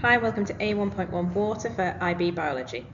Hi, welcome to A1.1 Water for IB Biology.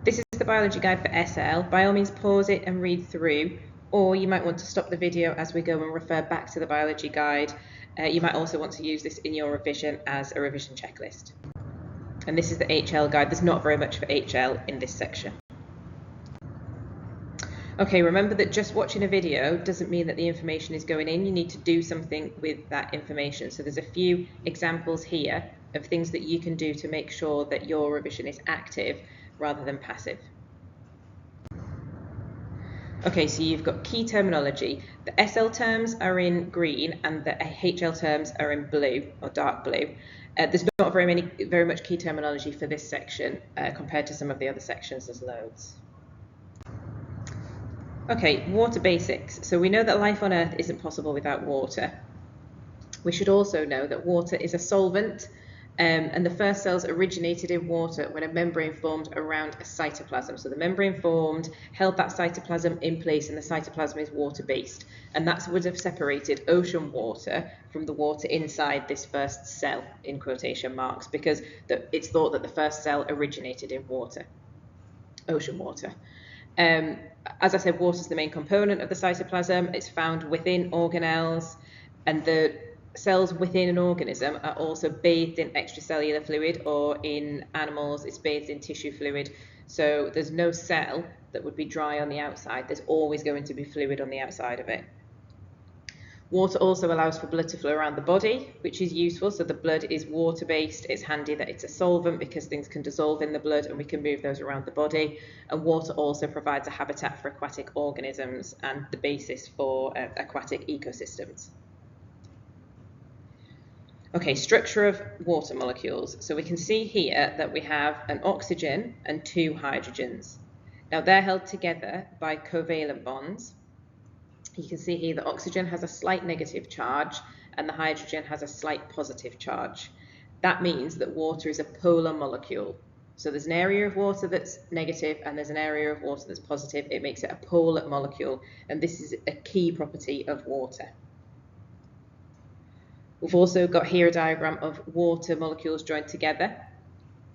This is the biology guide for SL. By all means pause it and read through, or you might want to stop the video as we go and refer back to the biology guide. You might also want to use this in your revision as a revision checklist. And this is the HL guide. There's not very much for HL in this section. Okay, remember that just watching a video doesn't mean that the information is going in. You need to do something with that information. So there's a few examples here of things that you can do to make sure that your revision is active rather than passive. Okay, so you've got key terminology. The SL terms are in green and the HL terms are in blue or dark blue. There's not very much key terminology for this section compared to some of the other sections. There's loads. Okay, water basics. So we know that life on Earth isn't possible without water. We should also know that water is a solvent, and the first cells originated in water when a membrane formed around a cytoplasm. So the membrane formed, held that cytoplasm in place, and the cytoplasm is water-based. And that would have separated ocean water from the water inside this first cell, in quotation marks, because it's thought that the first cell originated in water, ocean water. As I said, water is the main component of the cytoplasm. It's found within organelles, and the cells within an organism are also bathed in extracellular fluid, or in animals, it's bathed in tissue fluid. So there's no cell that would be dry on the outside. There's always going to be fluid on the outside of it. Water also allows for blood to flow around the body, which is useful. So the blood is water-based. It's handy that it's a solvent because things can dissolve in the blood and we can move those around the body. And water also provides a habitat for aquatic organisms and the basis for aquatic ecosystems. Okay, structure of water molecules. So we can see here that we have an oxygen and two hydrogens. Now they're held together by covalent bonds. You can see here that oxygen has a slight negative charge and the hydrogen has a slight positive charge. That means that water is a polar molecule. So there's an area of water that's negative and there's an area of water that's positive. It makes it a polar molecule, and this is a key property of water. We've also got here a diagram of water molecules joined together.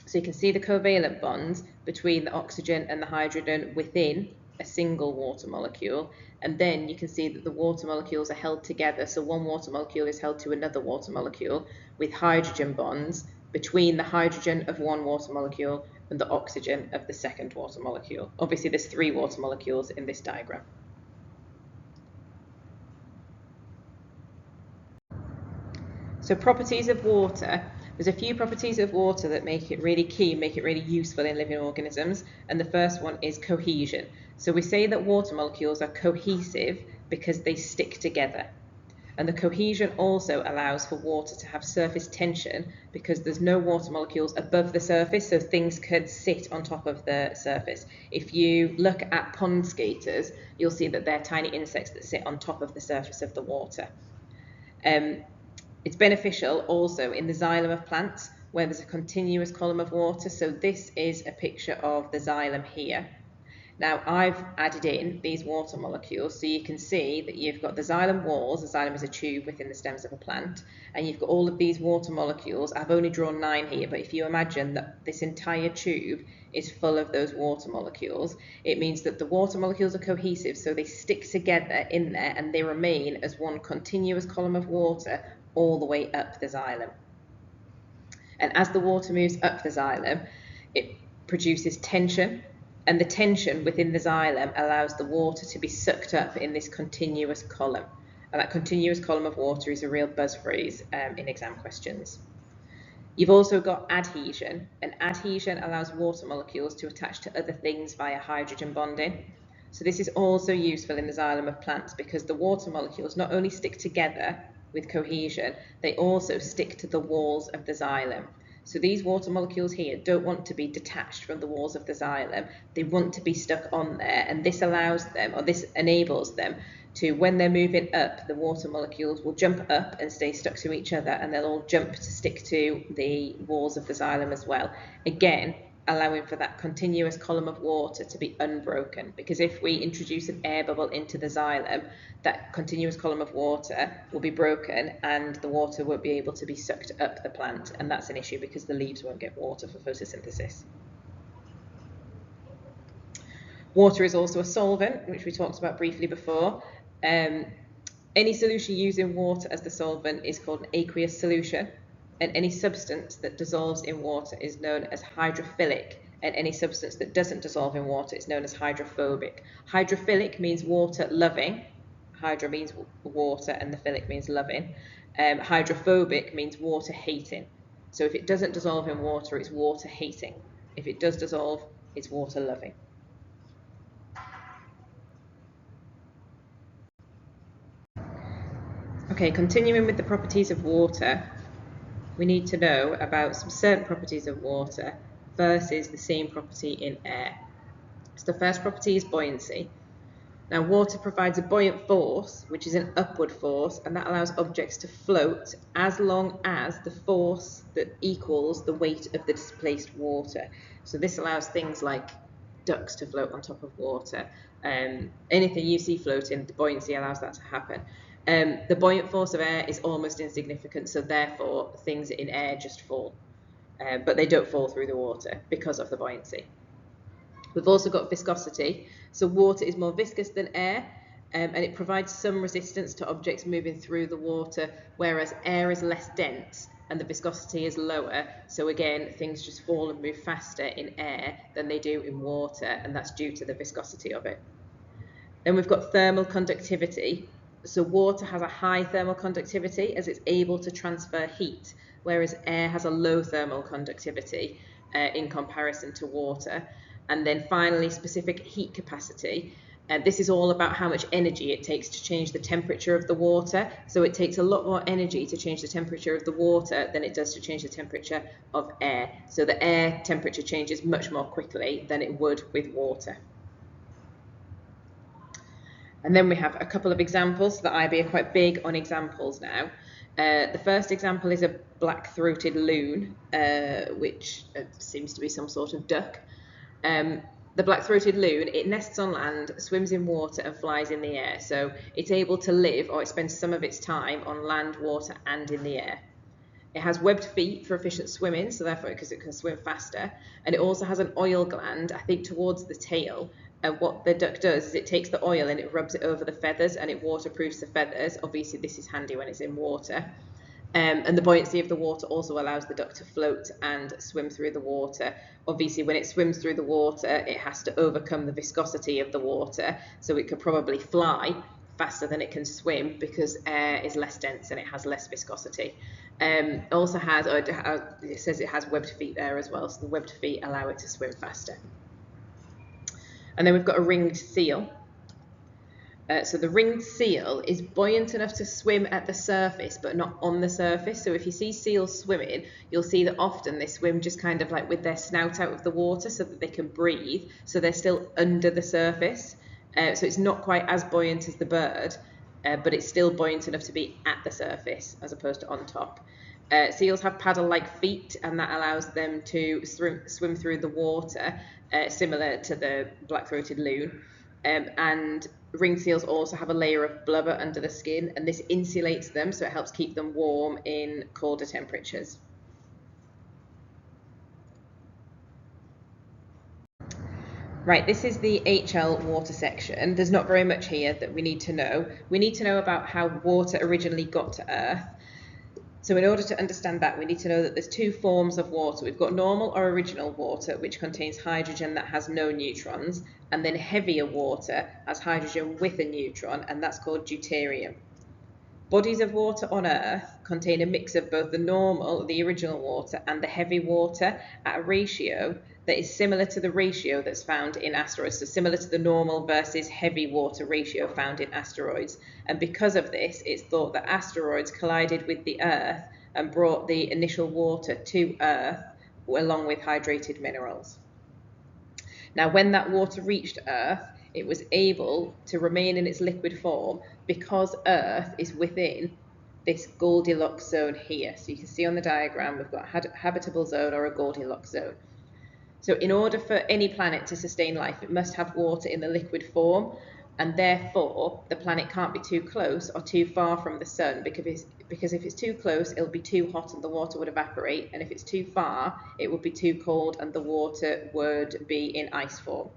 So you can see the covalent bonds between the oxygen and the hydrogen within a single water molecule, and then you can see that the water molecules are held together. So one water molecule is held to another water molecule with hydrogen bonds between the hydrogen of one water molecule and the oxygen of the second water molecule. Obviously there's three water molecules in this diagram. So properties of water. There's a few properties of water that make it really key, make it really useful in living organisms, and the first one is cohesion. So we say that water molecules are cohesive because they stick together. And the cohesion also allows for water to have surface tension because there's no water molecules above the surface, so things could sit on top of the surface. If you look at pond skaters, you'll see that they're tiny insects that sit on top of the surface of the water. It's beneficial also in the xylem of plants where there's a continuous column of water. So this is a picture of the xylem here. Now I've added in these water molecules so you can see that you've got the xylem walls. The xylem is a tube within the stems of a plant, and you've got all of these water molecules. I've only drawn 9 here, but if you imagine that this entire tube is full of those water molecules, it means that the water molecules are cohesive, so they stick together in there and they remain as one continuous column of water all the way up the xylem. And as the water moves up the xylem, it produces tension, and the tension within the xylem allows the water to be sucked up in this continuous column. And that continuous column of water is a real buzz phrase in exam questions. You've also got adhesion, and adhesion allows water molecules to attach to other things via hydrogen bonding. So this is also useful in the xylem of plants because the water molecules not only stick together with cohesion, they also stick to the walls of the xylem. So these water molecules here don't want to be detached from the walls of the xylem. They want to be stuck on there, and this allows them, or this enables them to, when they're moving up, the water molecules will jump up and stay stuck to each other, and they'll all jump to stick to the walls of the xylem as well. Again, allowing for that continuous column of water to be unbroken, because if we introduce an air bubble into the xylem, that continuous column of water will be broken and the water won't be able to be sucked up the plant, and that's an issue because the leaves won't get water for photosynthesis. Water is also a solvent, which we talked about briefly before. Any solution using water as the solvent is called an aqueous solution, and any substance that dissolves in water is known as hydrophilic, and any substance that doesn't dissolve in water is known as hydrophobic. Hydrophilic means water loving. Hydro means water and the philic means loving. Hydrophobic means water hating. So if it doesn't dissolve in water, it's water hating. If it does dissolve, it's water loving. Okay, continuing with the properties of water, we need to know about some certain properties of water versus the same property in air. So the first property is buoyancy. Now, water provides a buoyant force, which is an upward force, and that allows objects to float as long as the force that equals the weight of the displaced water. So this allows things like ducks to float on top of water. Anything you see floating, the buoyancy allows that to happen. The buoyant force of air is almost insignificant, so therefore things in air just fall. But they don't fall through the water because of the buoyancy. We've also got viscosity. So water is more viscous than air, and it provides some resistance to objects moving through the water, whereas air is less dense and the viscosity is lower. So again, things just fall and move faster in air than they do in water, and that's due to the viscosity of it. Then we've got thermal conductivity. So water has a high thermal conductivity as it's able to transfer heat, whereas air has a low thermal conductivity in comparison to water. And then finally, specific heat capacity. This is all about how much energy it takes to change the temperature of the water. So it takes a lot more energy to change the temperature of the water than it does to change the temperature of air. So the air temperature changes much more quickly than it would with water. And then we have a couple of examples. So the IB are quite big on examples now. The first example is a black-throated loon, which seems to be some sort of duck. The black-throated loon, it nests on land, swims in water and flies in the air. So it's able to live, or it spends some of its time on land, water and in the air. It has webbed feet for efficient swimming, so therefore because it can swim faster. And it also has an oil gland, I think towards the tail. And what the duck does is it takes the oil and it rubs it over the feathers and it waterproofs the feathers. Obviously this is handy when it's in water. And the buoyancy of the water also allows the duck to float and swim through the water. Obviously, when it swims through the water, it has to overcome the viscosity of the water, so it could probably fly faster than it can swim because air is less dense and it has less viscosity. It also has, it says it has webbed feet there as well, so the webbed feet allow it to swim faster. And then we've got a ringed seal. So the ringed seal is buoyant enough to swim at the surface, but not on the surface. So if you see seals swimming, you'll see that often they swim just kind of like with their snout out of the water so that they can breathe. So they're still under the surface. So it's not quite as buoyant as the bird, but it's still buoyant enough to be at the surface as opposed to on top. Seals have paddle-like feet, and that allows them to swim through the water, similar to the black-throated loon. And ringed seals also have a layer of blubber under the skin, and this insulates them, so it helps keep them warm in colder temperatures. Right, this is the HL water section. There's not very much here that we need to know. We need to know about how water originally got to Earth. So in order to understand that, we need to know that there's two forms of water. We've got normal or original water, which contains hydrogen that has no neutrons, and then heavier water has hydrogen with a neutron, and that's called deuterium. Bodies of water on Earth contain a mix of both the normal, the original water, and the heavy water at a ratio that is similar to the ratio that's found in asteroids, so similar to the normal versus heavy water ratio found in asteroids. And because of this, it's thought that asteroids collided with the Earth and brought the initial water to Earth along with hydrated minerals. Now, when that water reached Earth, it was able to remain in its liquid form because Earth is within this Goldilocks zone here. So you can see on the diagram, we've got a habitable zone or a Goldilocks zone. So in order for any planet to sustain life, it must have water in the liquid form, and therefore the planet can't be too close or too far from the sun, because if it's too close, it'll be too hot and the water would evaporate, and if it's too far, it would be too cold and the water would be in ice form.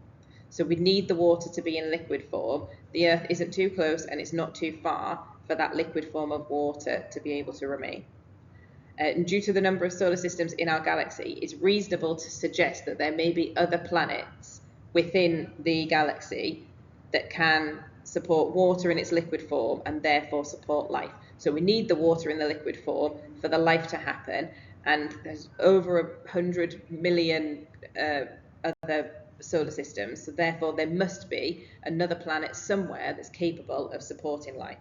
So we need the water to be in liquid form. The Earth isn't too close and it's not too far for that liquid form of water to be able to remain. And due to the number of solar systems in our galaxy, it's reasonable to suggest that there may be other planets within the galaxy that can support water in its liquid form and therefore support life. So we need the water in the liquid form for the life to happen, and there's over 100 million other solar systems, so therefore there must be another planet somewhere that's capable of supporting life.